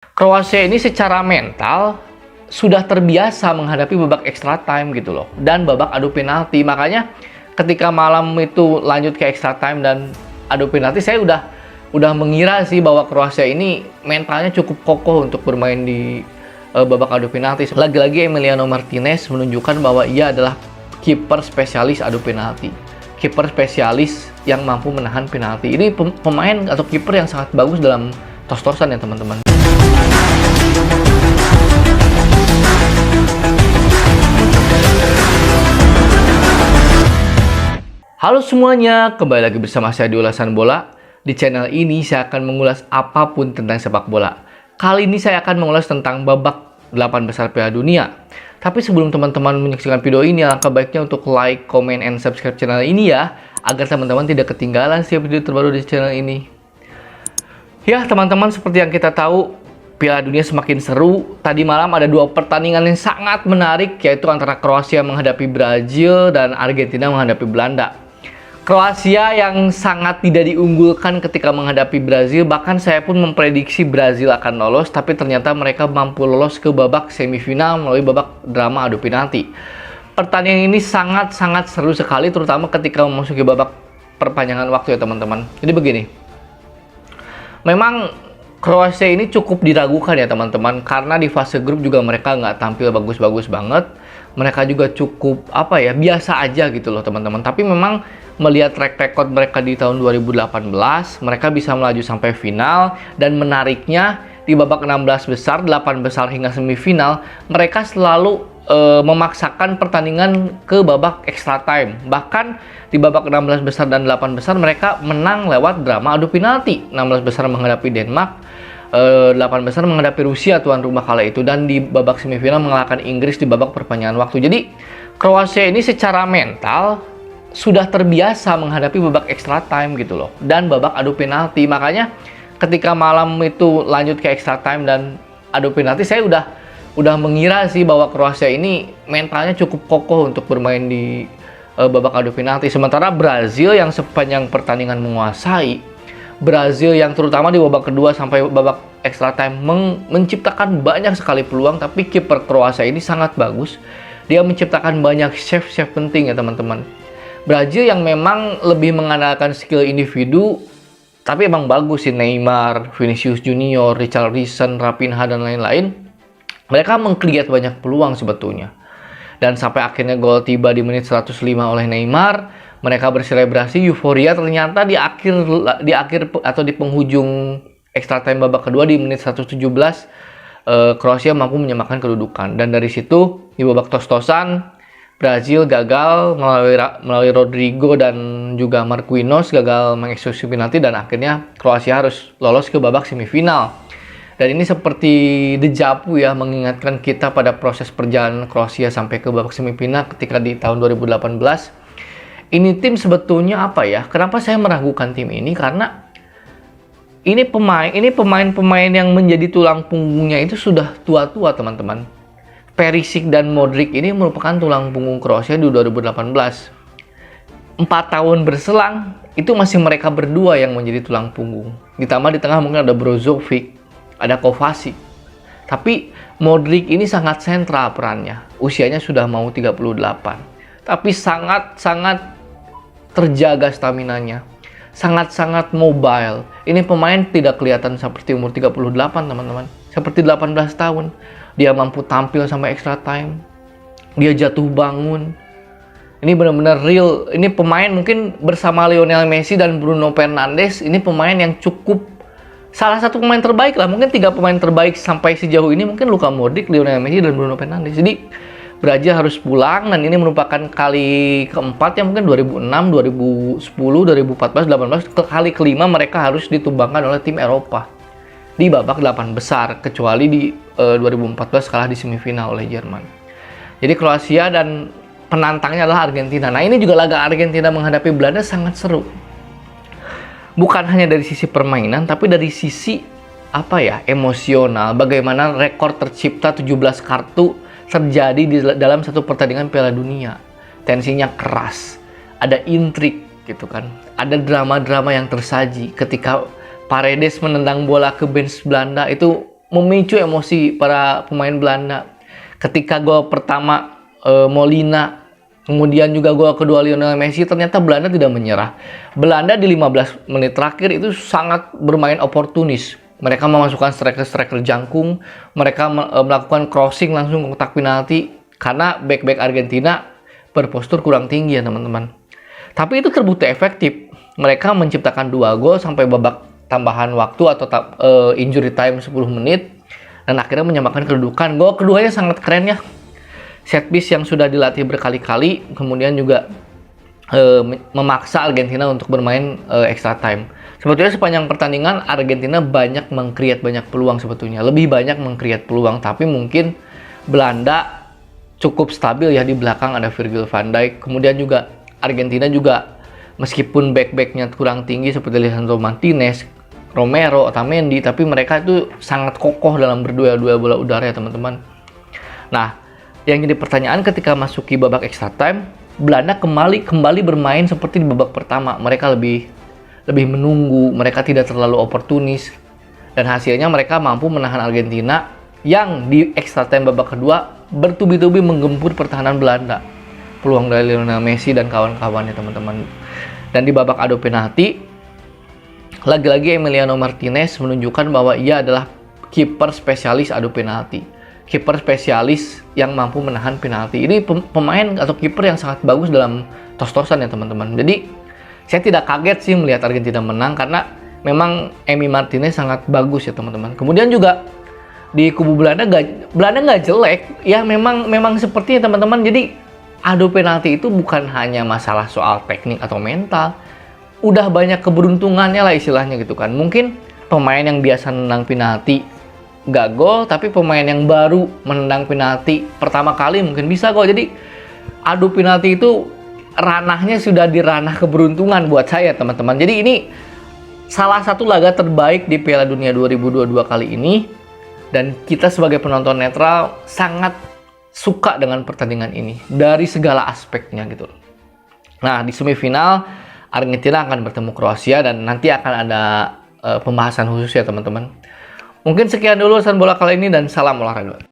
Kroasia ini secara mental sudah terbiasa menghadapi babak extra time gitu loh, dan babak adu penalti. Makanya ketika malam itu lanjut ke extra time dan adu penalti, saya udah mengira sih bahwa Kroasia ini mentalnya cukup kokoh untuk bermain di babak adu penalti. Lagi-lagi Emiliano Martinez menunjukkan bahwa ia adalah kiper spesialis adu penalti, kiper spesialis yang mampu menahan penalti. Ini pemain atau kiper yang sangat bagus dalam tos-tosan ya teman-teman. Halo semuanya, kembali lagi bersama saya di Ulasan Bola. Di channel ini saya akan mengulas apapun tentang sepak bola. Kali ini saya akan mengulas tentang babak 8 besar Piala Dunia. Tapi sebelum teman-teman menyaksikan video ini, alangkah baiknya untuk like, comment, and subscribe channel ini ya, agar teman-teman tidak ketinggalan setiap video terbaru di channel ini. Ya teman-teman, seperti yang kita tahu, Piala Dunia semakin seru. Tadi malam ada dua pertandingan yang sangat menarik, yaitu antara Kroasia menghadapi Brazil dan Argentina menghadapi Belanda. Kroasia yang sangat tidak diunggulkan ketika menghadapi Brazil, bahkan saya pun memprediksi Brazil akan lolos, tapi ternyata mereka mampu lolos ke babak semifinal melalui babak drama adu penalti. Pertandingan ini sangat-sangat seru sekali, terutama ketika memasuki babak perpanjangan waktu ya teman-teman. Jadi begini, memang Kroasia ini cukup diragukan ya teman-teman, karena di fase grup juga mereka nggak tampil bagus-bagus banget. Mereka juga cukup biasa aja gitu loh teman-teman. Tapi memang melihat track record mereka di tahun 2018, mereka bisa melaju sampai final. Dan menariknya di babak 16 besar, 8 besar hingga semifinal, mereka selalu memaksakan pertandingan ke babak extra time. Bahkan di babak 16 besar dan 8 besar mereka menang lewat drama adu penalti. 16 besar menghadapi Denmark, 8 besar menghadapi Rusia tuan rumah kala itu, dan di babak semifinal mengalahkan Inggris di babak perpanjangan waktu. Jadi Kroasia ini secara mental sudah terbiasa menghadapi babak extra time gitu loh, dan babak adu penalti. Makanya ketika malam itu lanjut ke extra time dan adu penalti, saya udah mengira sih bahwa Kroasia ini mentalnya cukup kokoh untuk bermain di babak adu penalti. Sementara Brazil yang sepanjang pertandingan menguasai, Brazil yang terutama di babak kedua sampai babak extra time menciptakan banyak sekali peluang, tapi kiper Kroasia ini sangat bagus. Dia menciptakan banyak save penting ya teman-teman. Brazil yang memang lebih mengandalkan skill individu, tapi emang bagus sih, Neymar, Vinicius Junior, Richarlison, Raphinha, dan lain-lain. Mereka meng-create banyak peluang sebetulnya. Dan sampai akhirnya gol tiba di menit 105 oleh Neymar. Mereka berselebrasi euforia. Ternyata di akhir atau di penghujung extra time babak kedua di menit 117, Kroasia mampu menyamakan kedudukan. Dan dari situ di babak tos-tosan, Brazil gagal melalui Rodrigo dan juga Marquinhos gagal mengeksekusi penalti, dan akhirnya Kroasia harus lolos ke babak semifinal. Dan ini seperti deja vu ya, mengingatkan kita pada proses perjalanan Kroasia sampai ke babak semifinal ketika di tahun 2018. Ini tim sebetulnya kenapa saya meragukan tim ini? Karena ini pemain-pemain yang menjadi tulang punggungnya itu sudah tua-tua teman-teman. Perisic dan Modric ini merupakan tulang punggung Kroasia di 2018. 4 tahun berselang, itu masih mereka berdua yang menjadi tulang punggung. Ditambah di tengah mungkin ada Brozovic, ada Kovacic. Tapi Modric ini sangat sentral perannya. Usianya sudah mau 38. Tapi sangat terjaga staminanya. Sangat mobile. Ini pemain tidak kelihatan seperti umur 38 teman-teman. Seperti 18 tahun. Dia mampu tampil sampai extra time. Dia jatuh bangun. Ini benar-benar real. Ini pemain mungkin bersama Lionel Messi dan Bruno Fernandes. Ini pemain yang cukup salah satu pemain terbaik lah. Mungkin 3 pemain terbaik sampai sejauh ini mungkin Luka Modric, Lionel Messi, dan Bruno Fernandes. Jadi Brazil harus pulang, dan ini merupakan kali keempat ya, mungkin 2006, 2010, 2014, 2018, kali kelima mereka harus ditumbangkan oleh tim Eropa di babak 8 besar, kecuali di 2014 kalah di semifinal oleh Jerman. Jadi Kroasia dan penantangnya adalah Argentina. Nah, ini juga laga Argentina menghadapi Belanda sangat seru. Bukan hanya dari sisi permainan, tapi dari sisi emosional. Bagaimana rekor tercipta 17 kartu terjadi di dalam satu pertandingan Piala Dunia. Tensinya keras, ada intrik gitu kan. Ada drama-drama yang tersaji ketika Paredes menendang bola ke bench Belanda, itu memicu emosi para pemain Belanda. Ketika gol pertama Molina, kemudian juga gol kedua Lionel Messi, ternyata Belanda tidak menyerah. Belanda di 15 menit terakhir itu sangat bermain oportunis. Mereka memasukkan striker-striker jangkung, mereka melakukan crossing langsung ke kotak penalti karena back-back Argentina berpostur kurang tinggi ya teman-teman. Tapi itu terbukti efektif. Mereka menciptakan 2 gol sampai babak tambahan waktu atau injury time 10 menit dan akhirnya menyamakan kedudukan. Gol keduanya sangat keren ya. Set piece yang sudah dilatih berkali-kali, kemudian juga memaksa Argentina untuk bermain extra time. Sebetulnya sepanjang pertandingan Argentina banyak meng-create banyak peluang sebetulnya. Lebih banyak meng-create peluang, tapi mungkin Belanda cukup stabil ya di belakang ada Virgil van Dijk. Kemudian juga Argentina juga meskipun back-backnya kurang tinggi seperti Lisandro Martinez, Romero, Otamendi, tapi mereka itu sangat kokoh dalam berduel-duel bola udara ya teman-teman. Nah, yang jadi pertanyaan ketika masuki babak extra time, Belanda kembali bermain seperti di babak pertama. Mereka lebih menunggu, mereka tidak terlalu oportunis, dan hasilnya mereka mampu menahan Argentina yang di extra time babak kedua bertubi-tubi menggempur pertahanan Belanda. Peluang dari Lionel Messi dan kawan-kawannya teman-teman. Dan di babak adu penalti, lagi-lagi Emiliano Martinez menunjukkan bahwa ia adalah kiper spesialis adu penalti. Kiper spesialis yang mampu menahan penalti. Ini pemain atau kiper yang sangat bagus dalam tos-tosan ya teman-teman. Jadi saya tidak kaget sih melihat Argentina menang karena memang Emi Martinez sangat bagus ya teman-teman. Kemudian juga di kubu Belanda nggak jelek ya, memang sepertinya teman-teman. Jadi adu penalti itu bukan hanya masalah soal teknik atau mental, udah banyak keberuntungannya lah istilahnya gitu kan. Mungkin pemain yang biasa menendang penalti nggak gol, tapi pemain yang baru menendang penalti pertama kali mungkin bisa gol. Jadi adu penalti itu ranahnya sudah di ranah keberuntungan buat saya teman-teman. Jadi ini salah satu laga terbaik di Piala Dunia 2022 kali ini, dan kita sebagai penonton netral sangat suka dengan pertandingan ini dari segala aspeknya gitu. Nah, di semifinal Argentina akan bertemu Kroasia dan nanti akan ada pembahasan khusus ya teman-teman. Mungkin sekian dulu urusan bola kali ini dan salam olahraga.